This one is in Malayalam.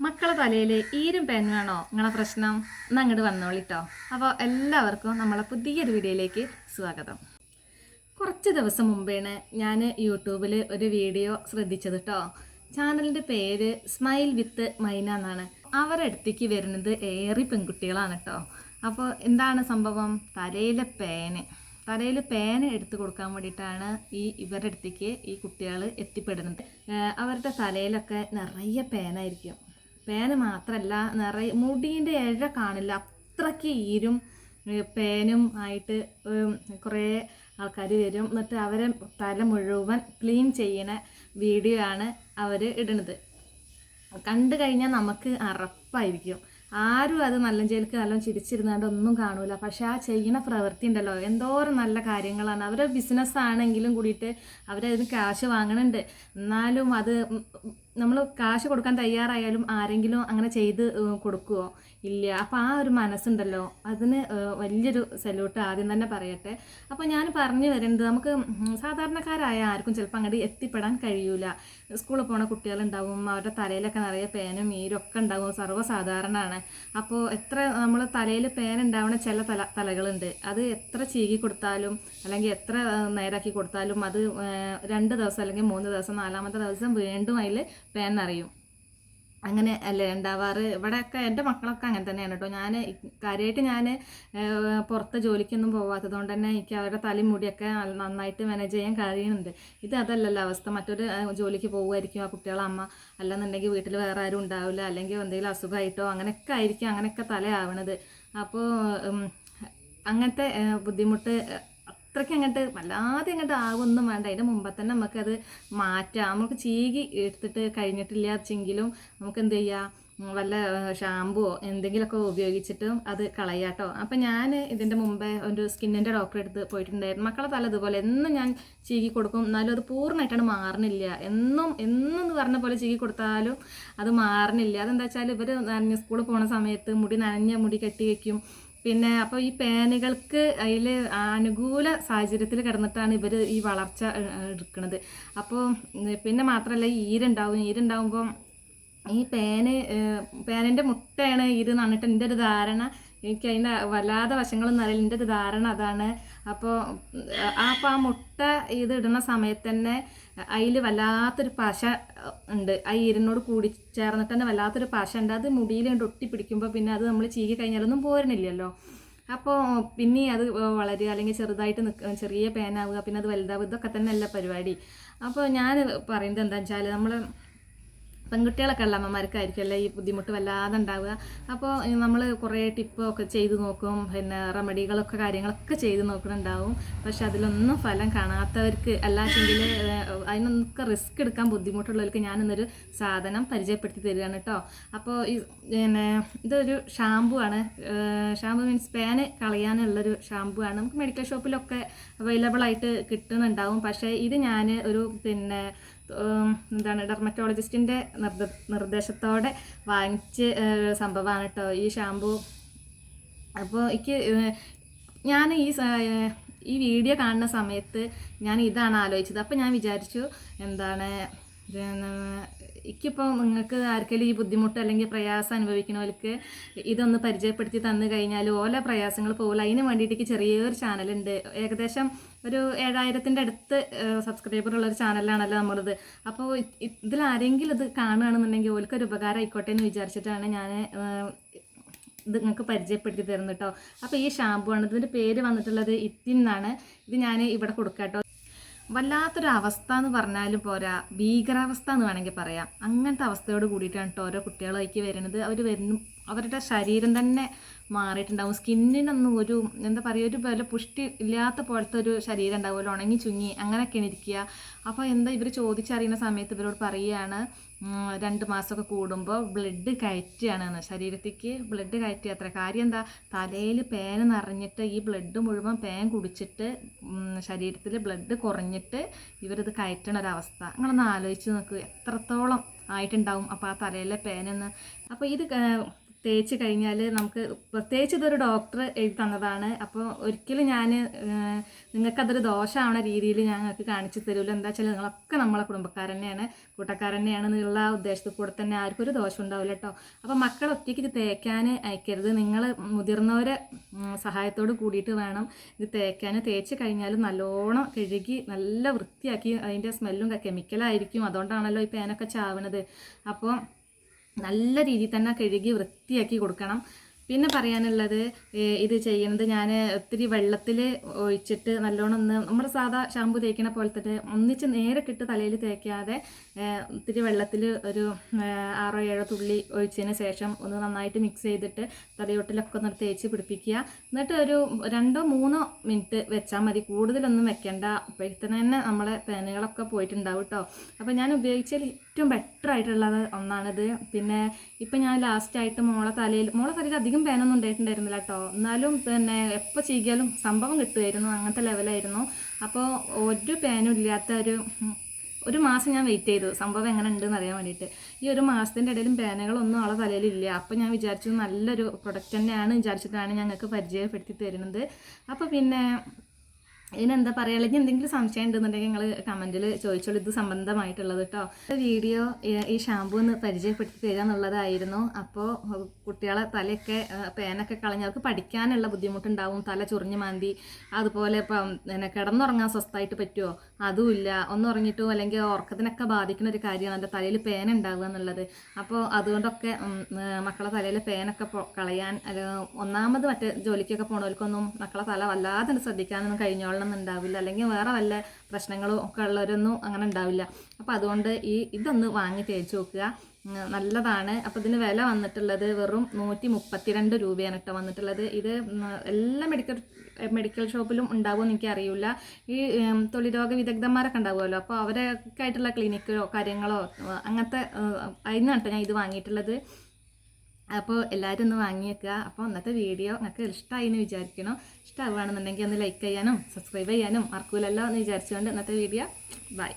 മക്കളെ തലയിൽ ഈരും പേനാണോ നിങ്ങളെ പ്രശ്നം? എന്നാൽ അങ്ങോട്ട് വന്നോളിട്ടോ. അപ്പോൾ എല്ലാവർക്കും നമ്മളെ പുതിയൊരു വീഡിയോയിലേക്ക് സ്വാഗതം. കുറച്ച് ദിവസം മുമ്പേണ് ഞാൻ യൂട്യൂബിൽ ഒരു വീഡിയോ ശ്രദ്ധിച്ചത് കേട്ടോ. ചാനലിൻ്റെ പേര് സ്മൈൽ വിത്ത് മൈന എന്നാണ്. അവരുടെ അടുത്തേക്ക് വരുന്നത് ഏറെ പെൺകുട്ടികളാണ് കേട്ടോ. അപ്പോൾ എന്താണ് സംഭവം? തലയിൽ പേന എടുത്തു കൊടുക്കാൻ വേണ്ടിയിട്ടാണ് ഇവരുടെ അടുത്തേക്ക് ഈ കുട്ടികൾ എത്തിപ്പെടുന്നത്. അവരുടെ തലയിലൊക്കെ നിറയെ പേനായിരിക്കും. പേന മാത്രമല്ല, നിറയെ മുടീൻ്റെ ഇഴ കാണില്ല, അത്രയ്ക്ക് ഈരും പേനും ആയിട്ട് കുറേ ആൾക്കാർ വരും. എന്നിട്ട് അവരെ തല മുഴുവൻ ക്ലീൻ ചെയ്യണ വീഡിയോ ആണ് അവർ ഇടുന്നത്. കണ്ടു കഴിഞ്ഞാൽ നമുക്ക് അറപ്പായിരിക്കും. ആരും അത് നല്ല ജയിലിക്ക് നല്ലോണം ചിരിച്ചിരുന്നാണ്ട് ഒന്നും കാണൂല. പക്ഷെ ആ ചെയ്യുന്ന പ്രവൃത്തി ഉണ്ടല്ലോ, എന്തോരം നല്ല കാര്യങ്ങളാണ്. അവരുടെ ബിസിനസ് ആണെങ്കിലും കൂടിയിട്ട് അവരതിന് കാശ് വാങ്ങണുണ്ട്. എന്നാലും അത് നമ്മൾ കാശ് കൊടുക്കാൻ തയ്യാറായാലും ആരെങ്കിലും അങ്ങനെ ചെയ്ത് കൊടുക്കുമോ? ഇല്ല. അപ്പോൾ ആ ഒരു മനസ്സുണ്ടല്ലോ, അതിന് വലിയൊരു സല്യൂട്ട് ആദ്യം തന്നെ പറയട്ടെ. അപ്പോൾ ഞാൻ പറഞ്ഞു വരുന്നത്, നമുക്ക് സാധാരണക്കാരായ ആർക്കും ചിലപ്പോൾ അങ്ങോട്ട് എത്തിപ്പെടാൻ കഴിയൂല. സ്കൂളിൽ പോണ കുട്ടികളുണ്ടാവും, അവരുടെ തലയിലൊക്കെ നിറയെ പേനും ഈരും ഒക്കെ ഉണ്ടാവും, സർവ്വസാധാരണമാണ്. അപ്പോൾ എത്ര നമ്മൾ തലയിൽ പേന ഉണ്ടാവുന്ന ചില തലകളുണ്ട്, അത് എത്ര ചീകി കൊടുത്താലും അല്ലെങ്കിൽ എത്ര നേരാക്കി കൊടുത്താലും അത് 2 ദിവസം അല്ലെങ്കിൽ 3 ദിവസം 4ാമത്തെ ദിവസം വീണ്ടും അതിൽ പേൻ അറിയും. അങ്ങനെ അല്ലേ ഉണ്ടാവാറ്? ഇവിടെയൊക്കെ എൻ്റെ മക്കളൊക്കെ അങ്ങനെ തന്നെയാണ് കേട്ടോ. കാര്യമായിട്ട് ഞാൻ പുറത്ത് ജോലിക്കൊന്നും പോകാത്തത് കൊണ്ട് തന്നെ എനിക്ക് അവരുടെ തലയും മുടിയൊക്കെ നന്നായിട്ട് മാനേജ് ചെയ്യാൻ കഴിയുന്നുണ്ട്. അതല്ലല്ലോ അവസ്ഥ. മറ്റൊരു ജോലിക്ക് പോകുമായിരിക്കും ആ കുട്ടികളെ അമ്മ, അല്ലെന്നുണ്ടെങ്കിൽ വീട്ടിൽ വേറെ ആരും ഉണ്ടാവില്ല, അല്ലെങ്കിൽ എന്തെങ്കിലും അസുഖമായിട്ടോ അങ്ങനെയൊക്കെ ആയിരിക്കും അങ്ങനെയൊക്കെ തലയാവണത്. അപ്പോൾ അങ്ങനത്തെ ബുദ്ധിമുട്ട് അത്രയ്ക്ക് അങ്ങോട്ട് വല്ലാതെ അങ്ങോട്ട് ആവൊന്നും വേണ്ട. അതിൻ്റെ മുമ്പ് തന്നെ നമുക്കത് മാറ്റാം. നമുക്ക് ചീകി എടുത്തിട്ട് കഴിഞ്ഞിട്ടില്ലാച്ചെങ്കിലും നമുക്ക് എന്ത് ചെയ്യാം, വല്ല ഷാമ്പുവോ എന്തെങ്കിലുമൊക്കെ ഉപയോഗിച്ചിട്ടും അത് കളയാട്ടോ. അപ്പം ഞാൻ ഇതിൻ്റെ മുമ്പേ ഒരു സ്കിന്നിൻ്റെ ഡോക്ടറെ അടുത്ത് പോയിട്ടുണ്ടായിരുന്നു. മക്കളെ തല ഇതുപോലെ എന്നും ഞാൻ ചീകി കൊടുക്കും, എന്നാലും അത് പൂർണ്ണമായിട്ടാണ് മാറണില്ല. എന്നും എന്ന് പറഞ്ഞ പോലെ ചീകി കൊടുത്താലും അത് മാറണില്ല. അതെന്താ വെച്ചാൽ ഇവർ സ്കൂളിൽ പോണ സമയത്ത് നനഞ്ഞ മുടി കെട്ടി വയ്ക്കും. പിന്നെ അപ്പോൾ ഈ പേനുകൾക്ക് അതിൽ അനുകൂല സാഹചര്യത്തിൽ കിടന്നിട്ടാണ് ഇവർ ഈ വളർച്ച എടുക്കുന്നത്. അപ്പോൾ പിന്നെ മാത്രമല്ല ഈരുണ്ടാവുമ്പോൾ ഈ പേനിൻ്റെ മുട്ടയാണ് ഈരെന്ന് പറഞ്ഞിട്ട് എൻ്റെ ഒരു ധാരണ. എനിക്ക് അതിൻ്റെ വല്ലാതെ വശങ്ങളൊന്നും അറിയില്ല, എൻ്റെ ഒരു ധാരണ അതാണ്. അപ്പോൾ ആ മുട്ട ഇത് ഇടുന്ന സമയത്ത് തന്നെ അതിൽ വല്ലാത്തൊരു പശ ഉണ്ട്. ആ ഈരിനോട് കൂടി ചേർന്നിട്ട് തന്നെ വല്ലാത്തൊരു പശ ഉണ്ട്. അത് മുടിയിൽ കൊണ്ട് ഒട്ടിപ്പിടിക്കുമ്പോൾ പിന്നെ അത് നമ്മൾ ചീകി കഴിഞ്ഞാലൊന്നും പോരണില്ലല്ലോ. അപ്പോൾ പിന്നെ അത് വളരുക അല്ലെങ്കിൽ ചെറുതായിട്ട് ചെറിയ പേനാവുക, പിന്നെ അത് വലുതാവുക, ഇതൊക്കെ തന്നെ അല്ല പരിപാടി. അപ്പോൾ ഞാൻ പറയുന്നത് എന്താണെന്ന് വെച്ചാൽ, നമ്മൾ പെൺകുട്ടികളൊക്കെ ഉള്ള അമ്മമാർക്കായിരിക്കുമല്ലോ ഈ ബുദ്ധിമുട്ട് വല്ലാതെ ഉണ്ടാവുക. അപ്പോൾ നമ്മൾ കുറേ ടിപ്പൊക്കെ ചെയ്ത് നോക്കും, പിന്നെ റെമഡികളൊക്കെ കാര്യങ്ങളൊക്കെ ചെയ്ത് നോക്കുന്നുണ്ടാവും. പക്ഷെ അതിലൊന്നും ഫലം കാണാത്തവർക്ക്, അല്ലാച്ചെങ്കിൽ അതിനൊക്കെ റിസ്ക് എടുക്കാൻ ബുദ്ധിമുട്ടുള്ളവർക്ക് ഞാനിന്നൊരു സാധനം പരിചയപ്പെടുത്തി തരികയാണ് കേട്ടോ. അപ്പോൾ ഇതൊരു ഷാമ്പു ആണ്. ഷാമ്പു മീൻസ് പേന് കളയാനുള്ളൊരു ഷാമ്പു ആണ്. നമുക്ക് മെഡിക്കൽ ഷോപ്പിലൊക്കെ അവൈലബിൾ ആയിട്ട് കിട്ടുന്നുണ്ടാവും. പക്ഷേ ഇത് ഞാൻ ഒരു ഡെർമറ്റോളജിസ്റ്റിൻ്റെ നിർദ്ദേശത്തോടെ വാങ്ങിച്ച സംഭവമാണ് കേട്ടോ ഈ ഷാമ്പു. അപ്പോൾ ഞാൻ ഈ വീഡിയോ കാണുന്ന സമയത്ത് ഞാൻ ഇതാണ് ആലോചിച്ചത്. അപ്പോൾ ഞാൻ വിചാരിച്ചു, എനിക്കിപ്പോൾ നിങ്ങൾക്ക് ആർക്കെങ്കിലും ഈ ബുദ്ധിമുട്ട് അല്ലെങ്കിൽ പ്രയാസം അനുഭവിക്കുന്നവർക്ക് ഇതൊന്ന് പരിചയപ്പെടുത്തി തന്നു കഴിഞ്ഞാൽ ഓല പ്രയാസങ്ങൾ പോകില്ല. അതിന് വേണ്ടിയിട്ട് ചെറിയൊരു ചാനലുണ്ട്. ഏകദേശം ഒരു 7000-ൻ്റെ അടുത്ത് സബ്സ്ക്രൈബർ ഉള്ളൊരു ചാനലാണല്ലോ നമ്മളത്. അപ്പോൾ ഇതിലാരെങ്കിലും ഇത് കാണുകയാണെന്നുണ്ടെങ്കിൽ ഓൽക്കൊരു ഉപകാരം ആയിക്കോട്ടെ എന്ന് വിചാരിച്ചിട്ടാണ് ഞാൻ ഇത് നിങ്ങൾക്ക് പരിചയപ്പെടുത്തി തരുന്നത് കേട്ടോ. അപ്പോൾ ഈ ഷാമ്പു ആണ്. ഇതിൻ്റെ പേര് വന്നിട്ടുള്ളത് ഇത്തിൻ എന്നാണ്. ഇത് ഞാൻ ഇവിടെ കൊടുക്കാം കേട്ടോ. വല്ലാത്തൊരു അവസ്ഥ എന്ന് പറഞ്ഞാലും പോരാ, ഭീകരാവസ്ഥ എന്ന് വേണമെങ്കിൽ പറയാം. അങ്ങനത്തെ അവസ്ഥയോട് കൂടിയിട്ടാണ് കേട്ടോ ഓരോ കുട്ടികളേക്ക് വരുന്നത്. അവരുടെ ശരീരം തന്നെ മാറിയിട്ടുണ്ടാവും. സ്കിന്നിനൊന്നും ഒരു ഒരു പോലെ പുഷ്ടി ഇല്ലാത്ത പോലത്തെ ഒരു ശരീരം ഉണ്ടാവുമല്ലോ, ഉണങ്ങി ചുങ്ങി അങ്ങനെയൊക്കെയാണ് ഇരിക്കുക. അപ്പോൾ ഇവർ ചോദിച്ചറിയുന്ന സമയത്ത് ഇവരോട് പറയുകയാണ്, 2 മാസമൊക്കെ കൂടുമ്പോൾ ബ്ലഡ് കയറ്റുകയാണെന്ന്. ശരീരത്തേക്ക് ബ്ലഡ് കയറ്റുക. അത്ര കാര്യം എന്താ, തലയിൽ പേൻ നിറഞ്ഞിട്ട് ഈ ബ്ലഡ് മുഴുവൻ പേൻ കുടിച്ചിട്ട് ശരീരത്തിൽ ബ്ലഡ് കുറഞ്ഞിട്ട് ഇവരിത് കയറ്റണ ഒരവസ്ഥ. നിങ്ങളൊന്ന് ആലോചിച്ച് നോക്ക്, എത്രത്തോളം ആയിട്ടുണ്ടാവും അപ്പോൾ ആ തലയിലെ പേനെന്ന്. അപ്പോൾ ഇത് തേച്ച് കഴിഞ്ഞാൽ നമുക്ക് പ്രത്യേകിച്ച് ഇതൊരു ഡോക്ടർ എഴുതി തന്നതാണ്. അപ്പോൾ ഒരിക്കലും ഞാൻ നിങ്ങൾക്കതൊരു ദോഷമാവണ രീതിയിൽ ഞങ്ങൾക്ക് കാണിച്ചു തരുമല്ലോ. എന്താ വെച്ചാൽ നിങ്ങളൊക്കെ നമ്മളെ കുടുംബക്കാർ തന്നെയാണ്, കൂട്ടക്കാർ തന്നെയാണ് എന്നുള്ള ഉദ്ദേശത്തിൽ കൂടെ തന്നെ ആർക്കും ഒരു ദോഷം ഉണ്ടാവില്ല കേട്ടോ. അപ്പോൾ മക്കൾ ഒറ്റയ്ക്ക് ഇത് തേക്കാൻ അയക്കരുത്. നിങ്ങൾ മുതിർന്നവരെ സഹായത്തോട് കൂടിയിട്ട് വേണം ഇത് തേക്കാൻ. തേച്ച് കഴിഞ്ഞാൽ നല്ലോണം കഴുകി നല്ല വൃത്തിയാക്കി, അതിൻ്റെ സ്മെല്ലും കെമിക്കലായിരിക്കും, അതുകൊണ്ടാണല്ലോ ഈ പേനൊക്കെ ചാവണത്. അപ്പോൾ നല്ല രീതിയിൽ തന്നെ കഴുകി വൃത്തിയാക്കി കൊടുക്കണം. പിന്നെ പറയാനുള്ളത്, ഇത് ചെയ്യുന്നത് ഞാൻ ഒത്തിരി വെള്ളത്തിൽ ഒഴിച്ചിട്ട് നല്ലോണം ഒന്ന് നമ്മൾ സാധാ ഷാമ്പു തേക്കണ പോലെ തന്നെ ഒന്നിച്ച് നേരിട്ടിട്ട് തലയിൽ തേക്കാതെ ഒത്തിരി വെള്ളത്തിൽ ഒരു 6-7 തുള്ളി ഒഴിച്ചതിന് ശേഷം ഒന്ന് നന്നായിട്ട് മിക്സ് ചെയ്തിട്ട് തലയോട്ടിലൊക്കെ ഒന്ന് തേച്ച് പിടിപ്പിക്കുക. എന്നിട്ട് ഒരു 2-3 മിനിറ്റ് വെച്ചാൽ മതി, കൂടുതലൊന്നും വെക്കേണ്ട. അപ്പോഴത്തേന് തന്നെ നമ്മളെ പേനുകളൊക്കെ പോയിട്ടുണ്ടാവും കേട്ടോ. അപ്പോൾ ഞാൻ ഉപയോഗിച്ചതിൽ ഏറ്റവും ബെറ്റർ ആയിട്ടുള്ളത് ഒന്നാണിത്. പിന്നെ ഇപ്പം ഞാൻ ലാസ്റ്റായിട്ട് മോളെ തലയിൽ അധികം പേനൊന്നും ഉണ്ടായിട്ടുണ്ടായിരുന്നില്ല കേട്ടോ. എന്നാലും പിന്നെ എപ്പോൾ ചെയ്യാലും സംഭവം കിട്ടുമായിരുന്നു, അങ്ങനത്തെ ലെവലായിരുന്നു. അപ്പോൾ ഒരു പേനും ഇല്ലാത്ത ഒരു മാസം ഞാൻ വെയിറ്റ് ചെയ്തു സംഭവം എങ്ങനെ ഉണ്ടെന്ന് അറിയാൻ വേണ്ടിയിട്ട്. ഈ ഒരു മാസത്തിൻ്റെ ഇടയിലും പേനകളൊന്നും ആളെ തലയിലില്ല. അപ്പോൾ ഞാൻ വിചാരിച്ചു നല്ലൊരു പ്രൊഡക്റ്റ് തന്നെയാണ് വിചാരിച്ചിട്ടാണ് ഞങ്ങൾക്ക് പരിചയപ്പെടുത്തി തരുന്നത്. അപ്പോൾ പിന്നെ ഇതിനെന്താ പറയുക, അല്ലെങ്കിൽ എന്തെങ്കിലും സംശയം ഉണ്ടെന്നുണ്ടെങ്കിൽ നിങ്ങൾ കമൻറ്റിൽ ചോദിച്ചോളൂ, ഇത് സംബന്ധമായിട്ടുള്ളത് കേട്ടോ. വീഡിയോ ഈ ഷാമ്പൂ ഒന്ന് പരിചയപ്പെടുത്തി തരിക എന്നുള്ളതായിരുന്നു. അപ്പോൾ കുട്ടികളെ തലയൊക്കെ പേനൊക്കെ കളഞ്ഞവർക്ക് പഠിക്കാനുള്ള ബുദ്ധിമുട്ടുണ്ടാവും, തല ചൊറിഞ്ഞ് മാന്തി. അതുപോലെ ഇപ്പം പിന്നെ കിടന്നുറങ്ങാൻ സ്വസ്ഥമായിട്ട് പറ്റുമോ, അതുമില്ല. ഒന്നുറങ്ങിയിട്ടോ അല്ലെങ്കിൽ ഉറക്കത്തിനൊക്കെ ബാധിക്കുന്ന ഒരു കാര്യമാണ് എൻ്റെ തലയിൽ പേന ഉണ്ടാവുക എന്നുള്ളത്. അപ്പോൾ അതുകൊണ്ടൊക്കെ മക്കളെ തലയിൽ പേനൊക്കെ കളയാൻ, ഒന്നാമത് മറ്റേ ജോലിക്കൊക്കെ പോണവർക്കൊന്നും മക്കളെ തല വല്ലാതെ ശ്രദ്ധിക്കാനൊന്നും കഴിഞ്ഞോളണം ഉണ്ടാവില്ല, അല്ലെങ്കിൽ വേറെ വല്ല പ്രശ്നങ്ങളും ഒക്കെ ഉള്ളവരൊന്നും അങ്ങനെ ഉണ്ടാവില്ല. അപ്പോൾ അതുകൊണ്ട് ഇതൊന്ന് വാങ്ങി തേച്ച് നോക്കുക, നല്ലതാണ്. അപ്പോൾ ഇതിന് വില വന്നിട്ടുള്ളത് വെറും 132 രൂപയാണ് കേട്ടോ വന്നിട്ടുള്ളത്. ഇത് എല്ലാ മെഡിക്കൽ ഷോപ്പിലും ഉണ്ടാവുമെന്ന് എനിക്കറിയില്ല. ഈ തൊഴിൽരോഗ വിദഗ്ധന്മാരൊക്കെ ഉണ്ടാവുമല്ലോ, അപ്പോൾ അവരൊക്കെ ആയിട്ടുള്ള ക്ലിനിക്കോ കാര്യങ്ങളോ അങ്ങനത്തെ അതിനാണ് കേട്ടോ ഞാൻ ഇത് വാങ്ങിയിട്ടുള്ളത്. അപ്പോൾ എല്ലാവരും ഒന്ന് വാങ്ങി വെക്കുക. അപ്പോൾ ഇന്നത്തെ വീഡിയോ നിങ്ങൾക്ക് ഇഷ്ടമായി എന്ന് വിചാരിക്കണം. ഇഷ്ടമാവുകയാണെന്നുണ്ടെങ്കിൽ ഒന്ന് ലൈക്ക് ചെയ്യാനും സബ്സ്ക്രൈബ് ചെയ്യാനും മറക്കൂലല്ലോ എന്ന് വിചാരിച്ചുകൊണ്ട് ഇന്നത്തെ വീഡിയോ ബൈ.